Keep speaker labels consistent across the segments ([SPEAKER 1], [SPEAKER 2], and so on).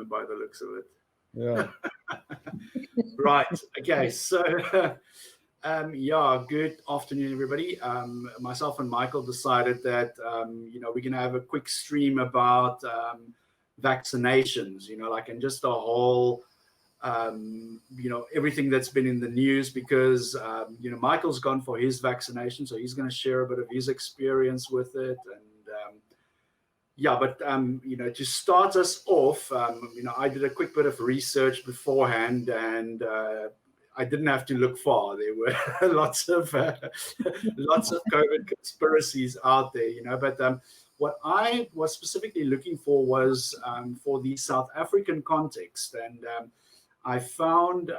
[SPEAKER 1] by the looks of it.
[SPEAKER 2] Yeah.
[SPEAKER 1] Right. Okay. So, good afternoon, everybody. Myself and Michael decided that, we're going to have a quick stream about vaccinations, and just the whole, everything that's been in the news because, Michael's gone for his vaccination. So he's going to share a bit of his experience with it. And, to start us off, I did a quick bit of research beforehand, and I didn't have to look far. There were lots of COVID conspiracies out there, But what I was specifically looking for was for the South African context, and I found,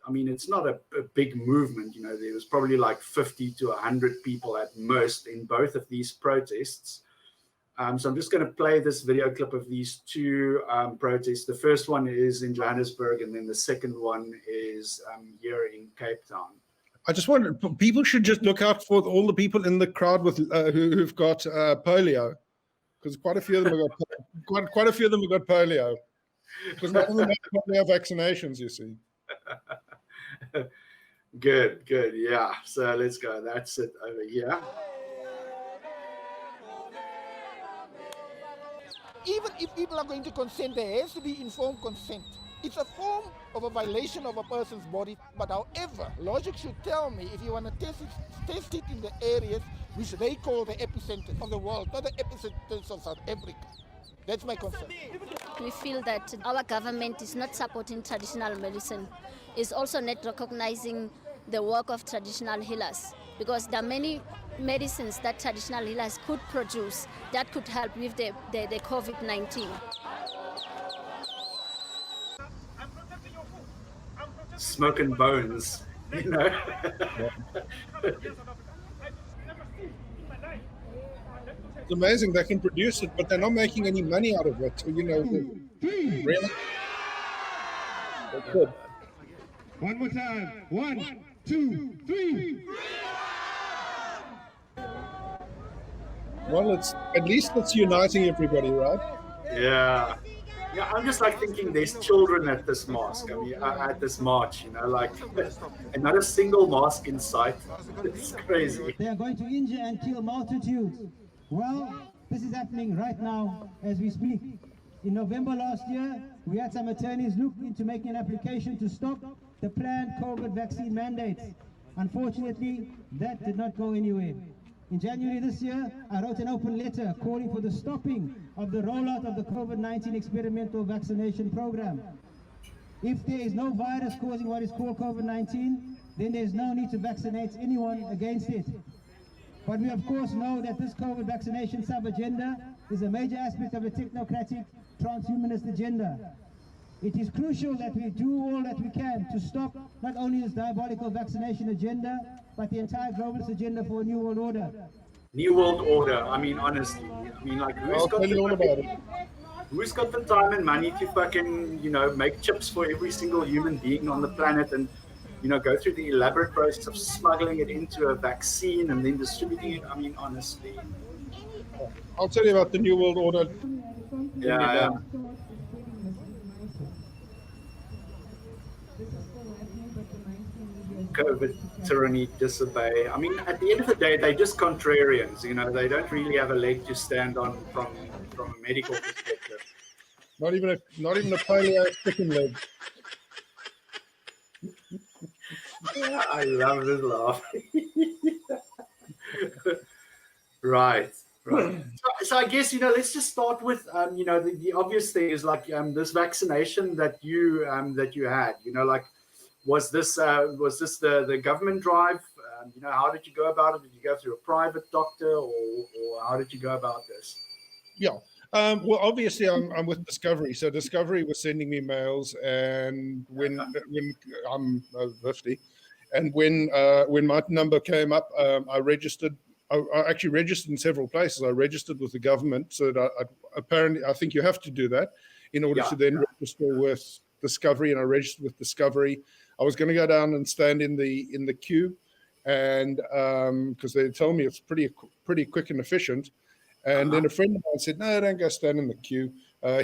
[SPEAKER 1] it's not a big movement. There was probably like 50 to 100 people at most in both of these protests. So I'm just going to play this video clip of these two protests. The first one is in Johannesburg, and then the second one is here in Cape Town.
[SPEAKER 2] I just wondered, people should just look out for all the people in the crowd with who've got polio, because quite a few of them have got quite a few of them have got polio. Because none of them have polio vaccinations, you see.
[SPEAKER 1] Good. Yeah. So let's go. That's it over here.
[SPEAKER 3] Even if people are going to consent, there has to be informed consent. It's a form of a violation of a person's body. But however, logic should tell me if you want to test it in the areas which they call the epicenter of the world, not the epicenters of South Africa. That's my concern.
[SPEAKER 4] We feel that our government is not supporting traditional medicine. It's also not recognizing the work of traditional healers, because there are many medicines that traditional healers could produce that could help with the COVID-19.
[SPEAKER 1] Smoke and bones,
[SPEAKER 2] It's amazing they can produce it, but they're not making any money out of it. So, really? That's good.
[SPEAKER 5] One more time. 1, 2, 3.
[SPEAKER 2] Well, at least it's uniting everybody, right?
[SPEAKER 1] Yeah. Yeah, I'm just thinking there's children at this mosque. At this march, and not a single mosque in sight. It's crazy.
[SPEAKER 6] They are going to injure and kill multitudes. Well, this is happening right now as we speak. In November last year, we had some attorneys look into making an application to stop the planned COVID vaccine mandates. Unfortunately, that did not go anywhere. In January this year, I wrote an open letter calling for the stopping of the rollout of the COVID-19 experimental vaccination program. If there is no virus causing what is called COVID-19, then there is no need to vaccinate anyone against it. But we of course know that this COVID vaccination sub-agenda is a major aspect of a technocratic transhumanist agenda. It is crucial that we do all that we can to stop not only this diabolical vaccination agenda, but the entire globalist agenda for a new world order.
[SPEAKER 1] New world order. Honestly. Who's got the time and money to fucking, make chips for every single human being on the planet and, go through the elaborate process of smuggling it into a vaccine and then distributing it? Honestly.
[SPEAKER 2] I'll tell you about the New World Order.
[SPEAKER 1] Yeah. COVID tyranny, disobey. At the end of the day, they're just contrarians. They don't really have a leg to stand on from a medical perspective.
[SPEAKER 2] Not even a polio chicken leg.
[SPEAKER 1] I love this laugh. Right. So I guess let's just start with the obvious thing is this vaccination that you had. Was this the government drive? How did you go about it? Did you go through a private doctor, or how did you go about this?
[SPEAKER 2] Yeah. Well, obviously, I'm with Discovery. So Discovery was sending me mails, and when I'm 50, and when my number came up, I registered. I actually registered in several places. I registered with the government, so that I think you have to do that in order to then register with Discovery, and I registered with Discovery. I was going to go down and stand in the queue, and because they told me it's pretty quick and efficient. And then a friend of mine said, "No, don't go stand in the queue.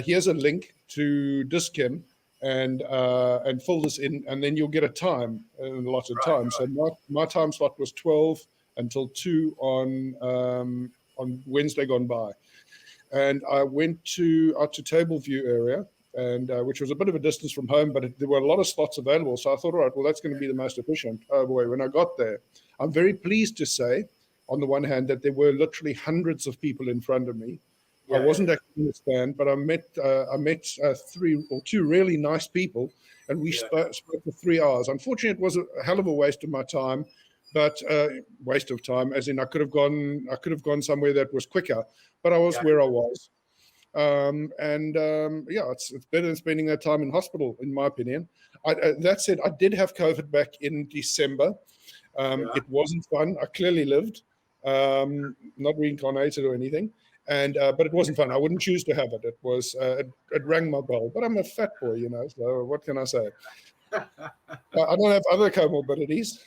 [SPEAKER 2] here's a link to Dischem, and fill this in, and then you'll get a time, a lot of time. So my time slot was 12 until 2 on Wednesday gone by, and I went out to Tableview area, and which was a bit of a distance from home, but there were a lot of slots available. So I thought, all right, well, that's going to be the most efficient. Oh boy, when I got there, I'm very pleased to say, on the one hand, that there were literally hundreds of people in front of me. I wasn't actually in the stand, but I met 3 or 2 really nice people, and we spoke for 3 hours. Unfortunately, it was a hell of a waste of my time, but waste of time, as in I could have gone somewhere that was quicker, but I was where I was. It's better than spending that time in hospital, in my opinion. That said, I did have COVID back in December. It wasn't fun. I clearly lived, not reincarnated or anything. But it wasn't fun. I wouldn't choose to have it. It was it rang my bell. But I'm a fat boy, so what can I say? I don't have other comorbidities.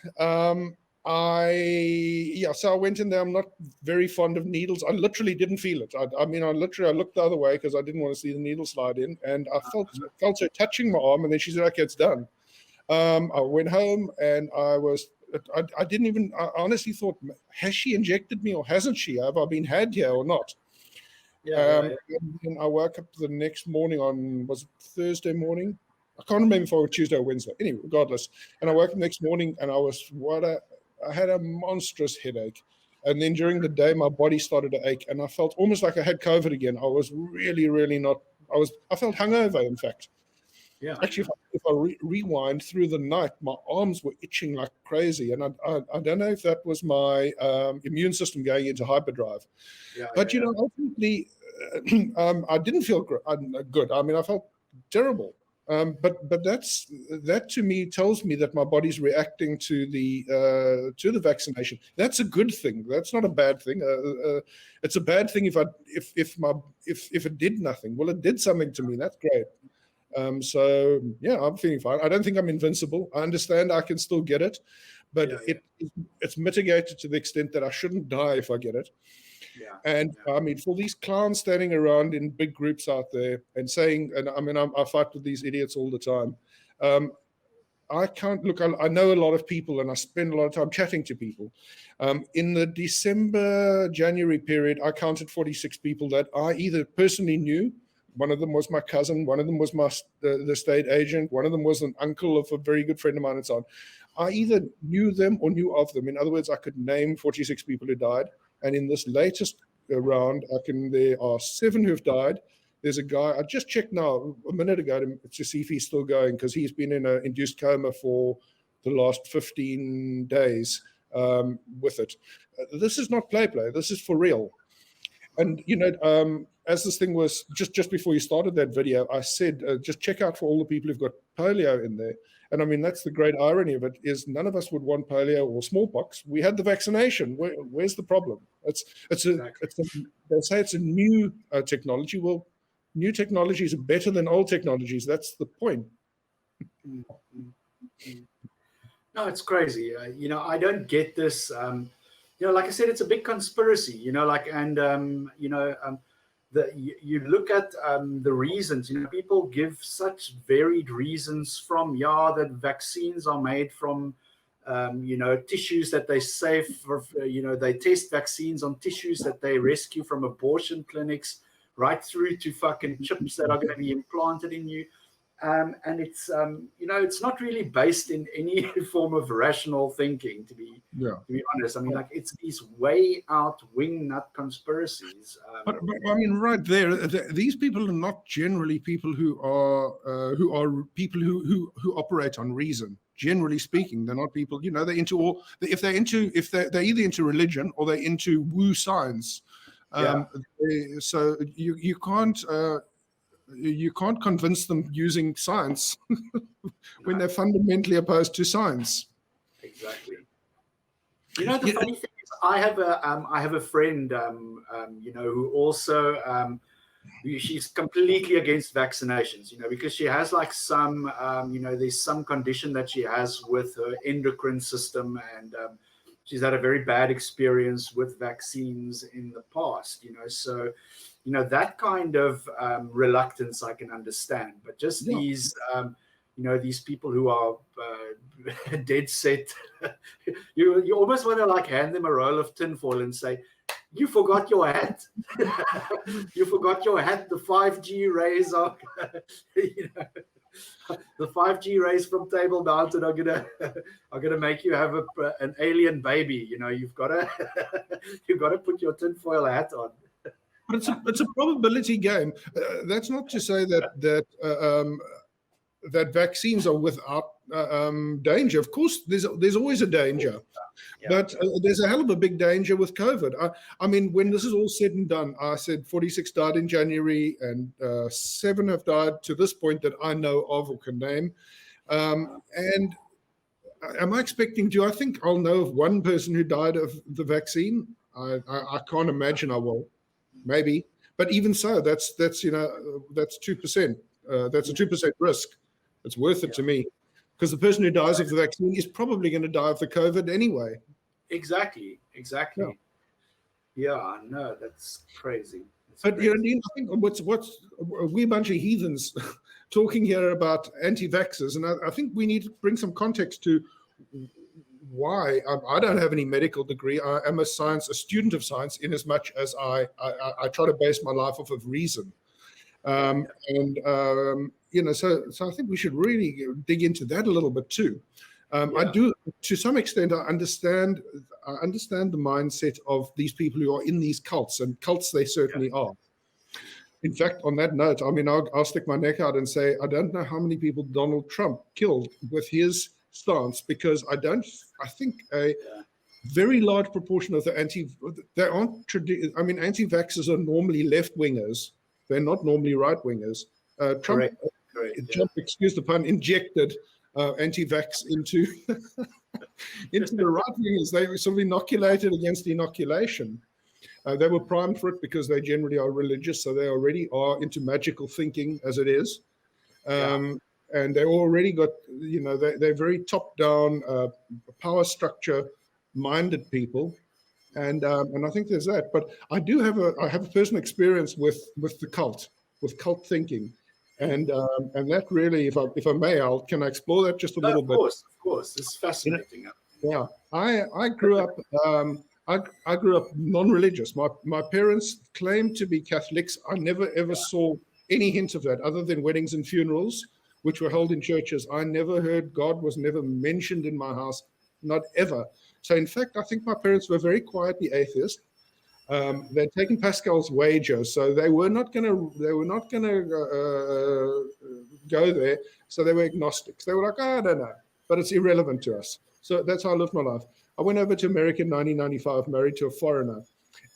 [SPEAKER 2] So I went in there. I'm not very fond of needles. I literally didn't feel it. I looked the other way because I didn't want to see the needle slide in, and I felt her touching my arm, and then she said, "Okay, it's done." I went home, and I honestly thought, has she injected me or hasn't she? Have I been had here or not? And I woke up the next morning was it Thursday morning? I can't remember if it was Tuesday or Wednesday. Anyway, regardless. And I woke up the next morning, and I had a monstrous headache. And then during the day, my body started to ache, and I felt almost like I had COVID again. I was really, really not. I felt hungover, in fact. Yeah. Actually, if I rewind through the night, my arms were itching like crazy, and I don't know if that was my immune system going into hyperdrive. But ultimately, I didn't feel good. I mean, I felt terrible. But that to me tells me that my body's reacting to the vaccination. That's a good thing. That's not a bad thing. It's a bad thing if it did nothing. Well, it did something to me. That's great. I'm feeling fine. I don't think I'm invincible. I understand I can still get it, but it's mitigated to the extent that I shouldn't die if I get it. I mean, for these clowns standing around in big groups out there and saying, and I mean, I fight with these idiots all the time. I can't look. I know a lot of people, and I spend a lot of time chatting to people. In the December-January period, I counted 46 people that I either personally knew. One of them was my cousin. One of them was the state agent. One of them was an uncle of a very good friend of mine, and so on. I either knew them or knew of them. In other words, I could name 46 people who died. And in this latest round, there are 7 who've died. There's a guy, I just checked now a minute ago to see if he's still going, because he's been in an induced coma for the last 15 days with it. This is not play. This is for real. And, as this thing was, just before you started that video, I said, just check out for all the people who've got polio in there. And I mean, that's the great irony of it, is none of us would want polio or smallpox. We had the vaccination. Where's the problem? They say it's a new technology. Well, new technologies are better than old technologies. That's the point.
[SPEAKER 1] No, it's crazy. I don't get this. Like I said, it's a big conspiracy. You look at the reasons. People give such varied reasons that vaccines are made from, tissues that they save for. They test vaccines on tissues that they rescue from abortion clinics, right through to fucking chips that are going to be implanted in you. And it's it's not really based in any form of rational thinking, to be honest. I mean, it's these way out wingnut conspiracies.
[SPEAKER 2] But I mean, right there, these people are not generally people who are people who operate on reason. Generally speaking, they're not people. They're into they're either into religion or they're into woo science. So you can't. You can't convince them using science when they're fundamentally opposed to science.
[SPEAKER 1] Exactly. The funny thing is, I have a friend, who also, she's completely against vaccinations, because she has some, there's some condition that she has with her endocrine system, and she's had a very bad experience with vaccines in the past, so that kind of reluctance I can understand, but just these these people who are dead set, you almost want to like hand them a roll of tinfoil and say, you forgot your hat. You forgot your hat. The 5G rays are, the 5G rays from Table Mountain are gonna make you have an alien baby. You've got to put your tinfoil hat on.
[SPEAKER 2] But it's a probability game. That's not to say that vaccines are without danger. Of course, there's always a danger, but there's a hell of a big danger with COVID. I mean, when this is all said and done, I said 46 died in January, and 7 have died to this point that I know of or can name. And am I expecting? Do I think I'll know of one person who died of the vaccine? I can't imagine I will. Maybe, but even so, that's 2%. That's a 2% risk. It's worth it to me, because the person who dies of the vaccine is probably going to die of the COVID anyway.
[SPEAKER 1] Exactly. Yeah, no, that's crazy.
[SPEAKER 2] But Dean, I think what's we a bunch of heathens talking here about anti-vaxxers, and I think we need to bring some context to why. I don't have any medical degree. I am a student of science, in as much as I try to base my life off of reason. So I think we should really dig into that a little bit too. I do, to some extent, I understand the mindset of these people who are in these cults, and cults they certainly are. In fact, on that note, I mean, I'll stick my neck out and say, I don't know how many people Donald Trump killed with his stance, because I think a very large proportion of anti-vaxxers are normally left-wingers. They're not normally right-wingers. Trump, excuse the pun, injected anti-vax into the right-wingers. They were sort of inoculated against inoculation. They were primed for it because they generally are religious, so they already are into magical thinking as it is. And they already got, they're very top-down, power structure-minded people, and I think there's that. But I have a personal experience with the cult, with cult thinking, and that really, if I may, can I explore that just a little bit? Of
[SPEAKER 1] course, it's fascinating.
[SPEAKER 2] Yeah, I grew up. I grew up non-religious. My parents claimed to be Catholics. I never ever saw any hint of that, other than weddings and funerals, which were held in churches. I never heard, God was never mentioned in my house, not ever. So in fact, I think my parents were very quietly atheist. They'd taken Pascal's wager, so they were not going to go there. So they were agnostics. They were like, I don't know, but it's irrelevant to us. So that's how I lived my life. I went over to America in 1995, married to a foreigner.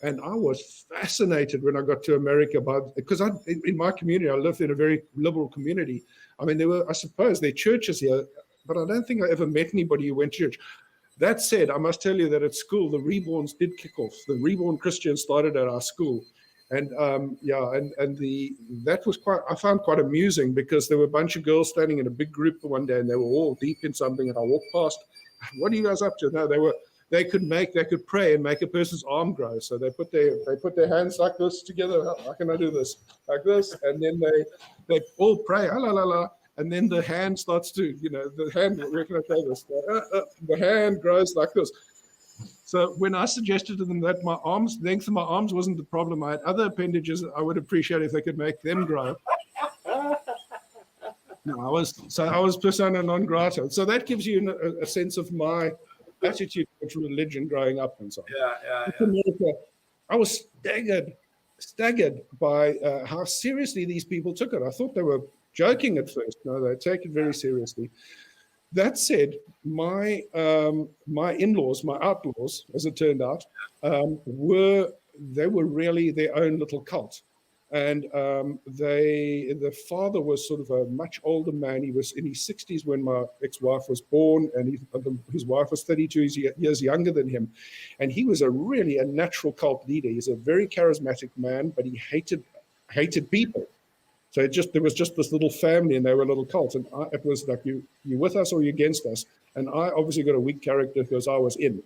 [SPEAKER 2] And I was fascinated when I got to America because in my community, I lived in a very liberal community. I mean, I suppose there are churches here, but I don't think I ever met anybody who went to church. That said, I must tell you that at school, the Reborns did kick off. The Reborn Christians started at our school. And that was I found quite amusing, because there were a bunch of girls standing in a big group one day, and they were all deep in something, and I walked past. What are you guys up to? No, they could pray and make a person's arm grow. So they put their hands like this together. How can I do this? Like this, and then they all pray, la la la, and then the hand starts to, the hand. Where can I say this? The hand grows like this. So when I suggested to them that length of my arms wasn't the problem, I had other appendages I would appreciate if they could make them grow. No, I was persona non grata. So that gives you a sense of my attitude towards religion growing up and so on.
[SPEAKER 1] Yeah.
[SPEAKER 2] America, I was staggered by how seriously these people took it. I thought they were joking at first. No, they take it very seriously. That said, my in-laws, my outlaws, as it turned out, were really their own little cult. And the father was sort of a much older man. He was in his 60s when my ex-wife was born, and his wife was 32 years younger than him. And he was really a natural cult leader. He's a very charismatic man, but he hated people. So there was just this little family, and they were a little cult. And it was like, you with us or you against us? And I obviously got a weak character because I was in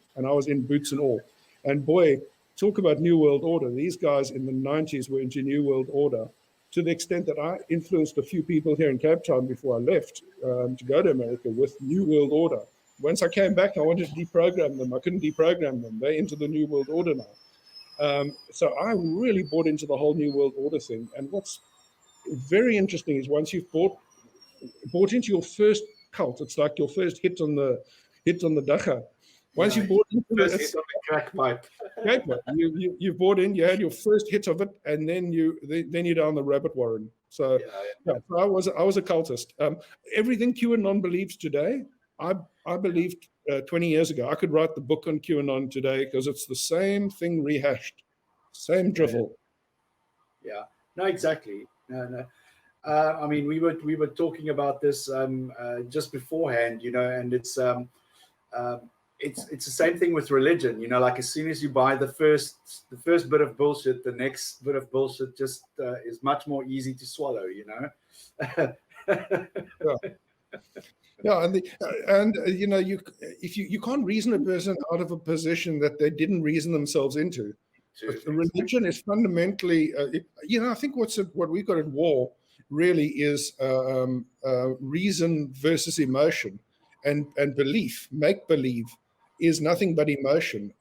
[SPEAKER 2] boots and all. And boy, talk about New World Order. These guys in the 90s were into New World Order to the extent that I influenced a few people here in Cape Town before I left to go to America with New World Order. Once I came back, I wanted to deprogram them. I couldn't deprogram them. They're into the New World Order now. So I really bought into the whole New World Order thing. And what's very interesting is once you've bought into your first cult, it's like your first hit on the dacha. Once you bought into
[SPEAKER 1] first hit on the crack pipe.
[SPEAKER 2] You bought in, you had your first hit of it, and then you're down the rabbit warren. So, so I was a cultist. Everything QAnon believes today, I believed 20 years ago. I could write the book on QAnon today because it's the same thing rehashed, same drivel.
[SPEAKER 1] Yeah, no, exactly. No. I mean, we were talking about this just beforehand, and it's the same thing with religion, like as soon as you buy the first bit of bullshit, the next bit of bullshit just is much more easy to swallow,
[SPEAKER 2] Yeah, and you can't reason a person out of a position that they didn't reason themselves into. Religion is fundamentally, I think what we've got at war really is reason versus emotion, and belief, make believe, is nothing but emotion.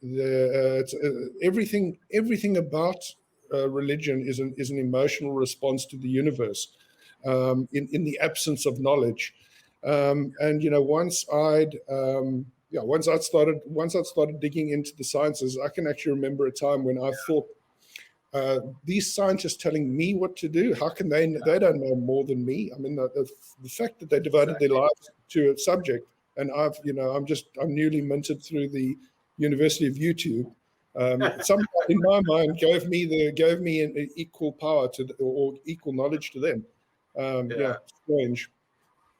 [SPEAKER 2] Everything about religion is an emotional response to the universe in the absence of knowledge. And once I'd started digging into the sciences, I can actually remember a time when I thought, these scientists telling me what to do, how can they don't know more than me? I mean, the fact that they devoted their lives to a subject, and I'm newly minted through the University of YouTube. Somebody in my mind gave me an equal power or equal knowledge to them. Strange.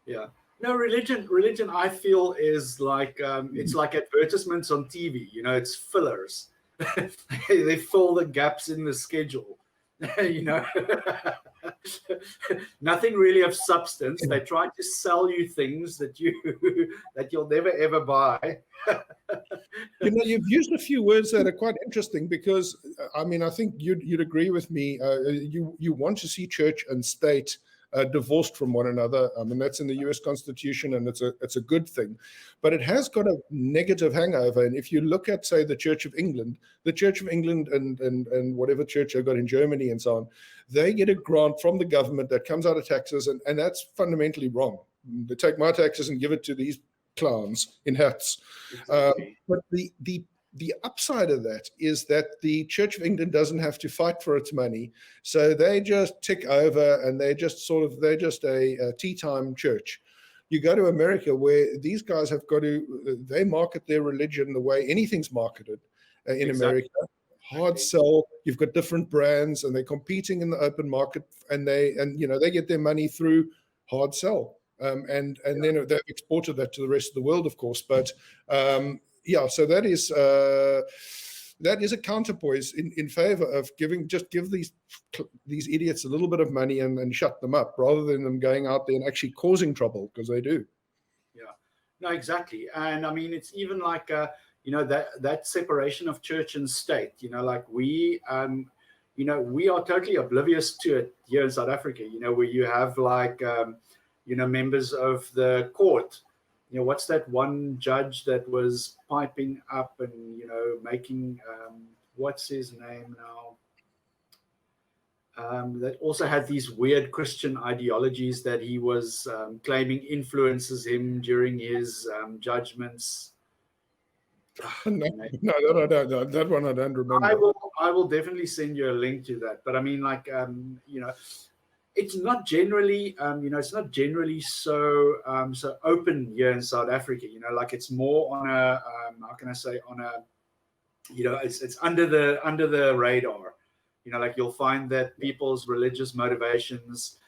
[SPEAKER 1] Yeah. No, religion I feel is like it's like advertisements on TV, it's fillers. They fill the gaps in the schedule. Nothing really of substance. They try to sell you things that you'll never ever buy.
[SPEAKER 2] You've used a few words that are quite interesting because I think you'd agree with me. You want to see church and state divorced from one another. I mean, that's in the US Constitution, and it's a good thing, but it has got a negative hangover. And if you look at, say, the Church of England and whatever church they've got in Germany and so on, they get a grant from the government that comes out of taxes, and that's fundamentally wrong. They take my taxes and give it to these clowns in hats. Exactly. But the upside of that is that the Church of England doesn't have to fight for its money. So they just tick over, and they're just a tea time church. You go to America where these guys they market their religion the way anything's marketed in America. Hard sell. You've got different brands, and they're competing in the open market, and they get their money through hard sell. Then they've exported that to the rest of the world, of course. But so that is a counterpoise in favor of give these idiots a little bit of money and shut them up, rather than them going out there and actually causing trouble, because they do.
[SPEAKER 1] Yeah, no, exactly. And I mean, it's even like that separation of church and state. Like we are totally oblivious to it here in South Africa. Where you have like members of the court. What's that one judge that was piping up and, making, what's his name now? That also had these weird Christian ideologies that he was claiming influences him during his judgments.
[SPEAKER 2] No, that one I don't remember.
[SPEAKER 1] I will definitely send you a link to that. But I mean, like, it's not generally, so open here in South Africa. Like it's more on a, how can I say, on a, it's under the radar. Like you'll find that people's religious motivations,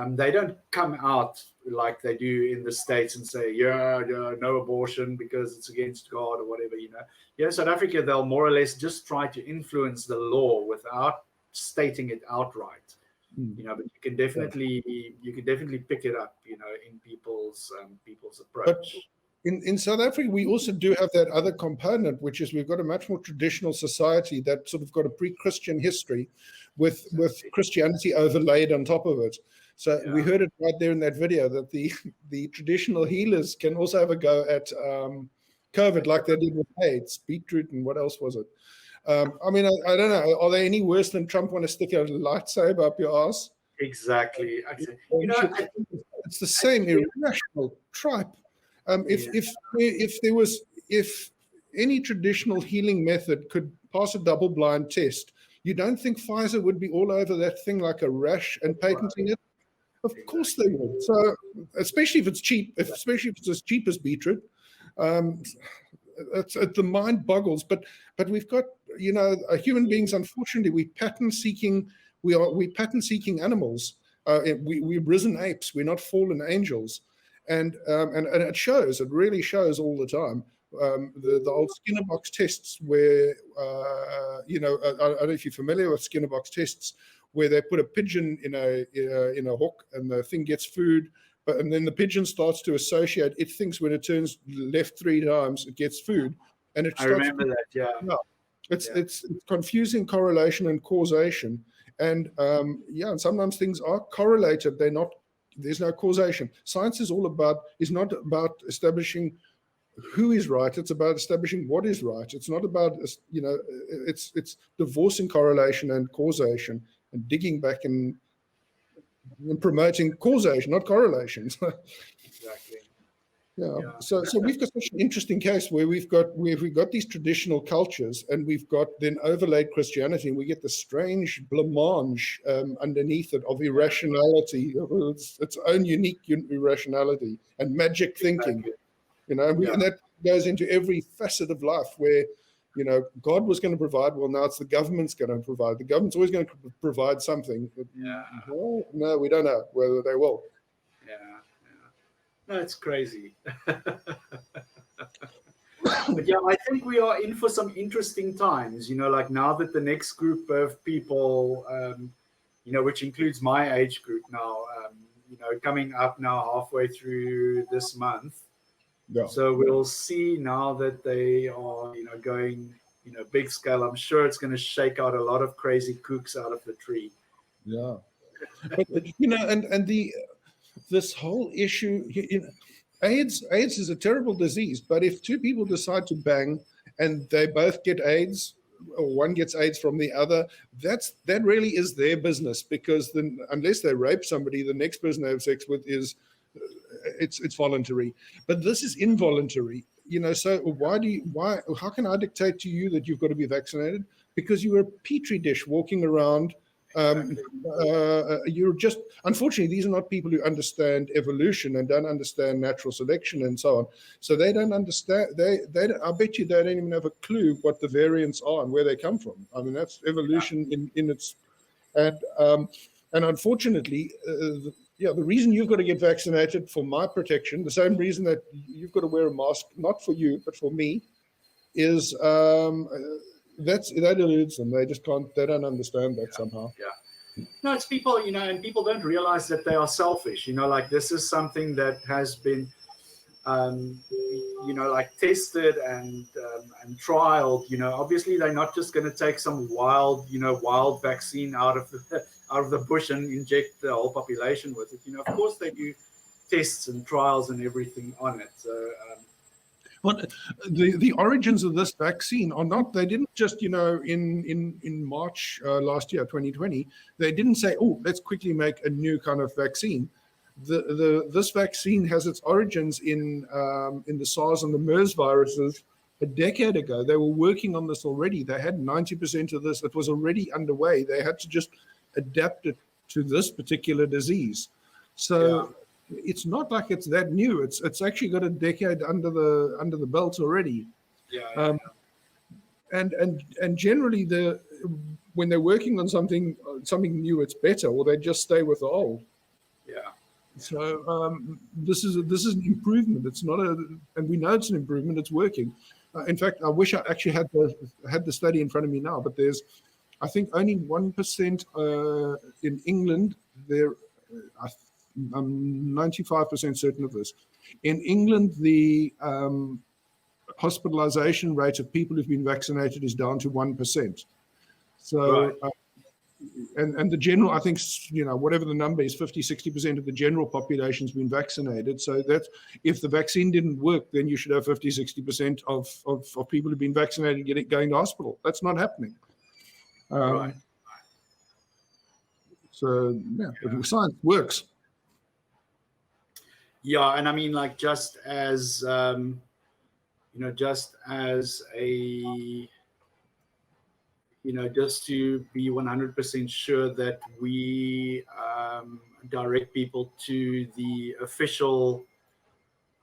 [SPEAKER 1] they don't come out like they do in the States and say, no abortion because it's against God or whatever. Here in South Africa, they'll more or less just try to influence the law without stating it outright. But you can definitely pick it up, in people's approach.
[SPEAKER 2] In South Africa, we also do have that other component, which is we've got a much more traditional society that sort of got a pre-Christian history with Christianity overlaid on top of it. So we heard it right there in that video that the traditional healers can also have a go at COVID like they did with AIDS, beetroot, and what else was it? I don't know. Are they any worse than Trump want to stick a lightsaber up your ass?
[SPEAKER 1] Exactly.
[SPEAKER 2] It's the same irrational tripe. If any traditional healing method could pass a double-blind test, you don't think Pfizer would be all over that thing like a rash and patenting it? Of course they would. So, especially if it's cheap, especially if it's as cheap as beetroot, the mind boggles. But we've got, human beings. Unfortunately, we pattern seeking animals. We're risen apes. We're not fallen angels. And it shows. It really shows all the time. The old Skinner box tests, where I don't know if you're familiar with Skinner box tests, where they put a pigeon in a hook and the thing gets food, and then the pigeon starts to associate. It thinks when it turns left 3 times, it gets food, and it. I
[SPEAKER 1] remember that. Yeah.
[SPEAKER 2] It's confusing correlation and causation, and and sometimes things are correlated. They're not. There's no causation. Science is not about establishing who is right. It's about establishing what is right. It's not about, it's divorcing correlation and causation and digging back and promoting causation, not correlation.
[SPEAKER 1] Exactly.
[SPEAKER 2] Yeah. So we've got such an interesting case where we've got these traditional cultures, and we've got then overlaid Christianity, and we get the strange blancmange underneath it of irrationality, its own unique irrationality and magic thinking. And that goes into every facet of life where, God was going to provide. Well, now it's the government's going to provide. The government's always going to provide something. Well, no, we don't know whether they will.
[SPEAKER 1] No, it's crazy. But I think we are in for some interesting times, like now that the next group of people, which includes my age group now, coming up now halfway through this month. Yeah. So we'll see now that they are, going, big scale. I'm sure it's going to shake out a lot of crazy kooks out of the tree.
[SPEAKER 2] Yeah. But, this whole issue, AIDS is a terrible disease, but if 2 people decide to bang and they both get AIDS, or one gets AIDS from the other, that really is their business, because then unless they rape somebody, the next person they have sex with is it's voluntary. But this is involuntary, so how can I dictate to you that you've got to be vaccinated? Because you're a petri dish walking around. You're just, unfortunately, these are not people who understand evolution and don't understand natural selection and so on. So they don't understand. I bet you they don't even have a clue what the variants are and where they come from. I mean, that's evolution in its, and unfortunately, the reason you've got to get vaccinated for my protection, the same reason that you've got to wear a mask, not for you but for me, is that eludes them. They just can't. They don't understand that somehow.
[SPEAKER 1] Yeah. No, it's people, and people don't realize that they are selfish. Like this is something that has been, tested and trialed. Obviously they're not just going to take some wild vaccine out of the bush and inject the whole population with it. Of course they do tests and trials and everything on it. So.
[SPEAKER 2] Well, the origins of this vaccine are not, they didn't just, in March last year, 2020, they didn't say, oh, let's quickly make a new kind of vaccine. This vaccine has its origins in the SARS and the MERS viruses a decade ago. They were working on this already. They had 90% of this. It was already underway. They had to just adapt it to this particular disease. So it's not like it's that new. It's actually got a decade under the belt already. And generally when they're working on something new, it's better, or they just stay with the old. So this is an improvement. It's not and we know it's an improvement. It's working. In fact, I wish I actually had the study in front of me now. But I think only 1% in England. I'm 95% certain of this. In England, the hospitalization rate of people who've been vaccinated is down to 1%. So,
[SPEAKER 1] Right.
[SPEAKER 2] And the general, I think, whatever the number is, 50-60% of the general population's been vaccinated. So that if the vaccine didn't work, then you should have 50-60% of people who've been vaccinated going to hospital. That's not happening.
[SPEAKER 1] Right.
[SPEAKER 2] So yeah, but science works.
[SPEAKER 1] Yeah, and I mean, like, just as just as a just to be 100% sure that we direct people to the official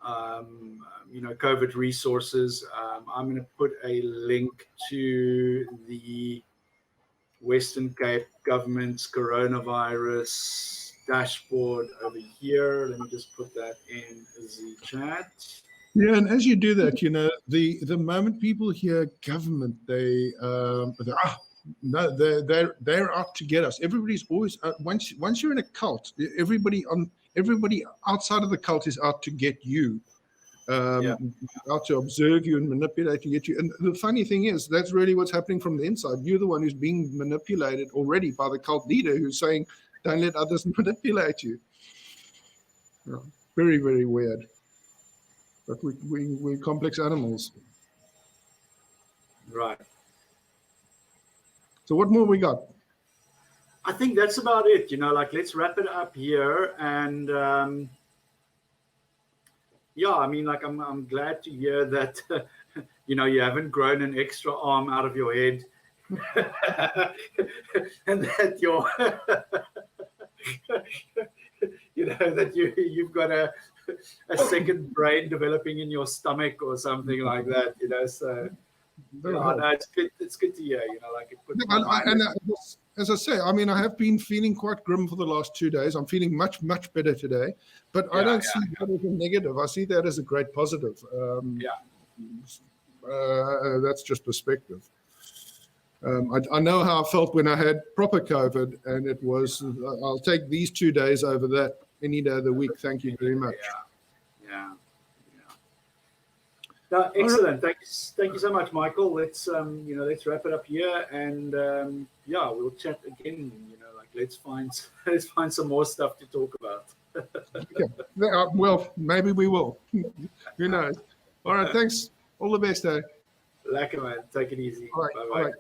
[SPEAKER 1] COVID resources. I'm going to put a link to the Western Cape government's coronavirus dashboard over here. Let me just put that in the chat.
[SPEAKER 2] Yeah, and as you do that, the moment people hear government, they're out to get us. Everybody's always once you're in a cult, everybody outside of the cult is out to get you. Out to observe you and manipulate to get you. And the funny thing is, that's really what's happening from the inside. You're the one who's being manipulated already by the cult leader who's saying, don't let others manipulate you. Yeah, very, very weird. But we're complex animals.
[SPEAKER 1] Right.
[SPEAKER 2] So what more we got?
[SPEAKER 1] I think that's about it. Let's wrap it up here. And yeah, I mean, like, I'm glad to hear that you haven't grown an extra arm out of your head, and that that you've got a second brain developing in your stomach or something like that. So no, it's good. It's good to hear. Like, it puts my mind.
[SPEAKER 2] As I say, I mean, I have been feeling quite grim for the last 2 days. I'm feeling much, much better today. But I don't see that as a negative. I see that as a great positive. That's just perspective. I know how I felt when I had proper COVID, and it was, I'll take these 2 days over that any day of the week. Thank you very much.
[SPEAKER 1] Yeah. No, excellent. Thank you so much, Michael. Let's wrap it up here, and we'll chat again. Let's find some more stuff to talk about.
[SPEAKER 2] Well, maybe we will. Who knows? All right, thanks. All the best, eh?
[SPEAKER 1] Lekker, man. Take it easy.
[SPEAKER 2] All right.
[SPEAKER 1] Bye-bye.
[SPEAKER 2] All right.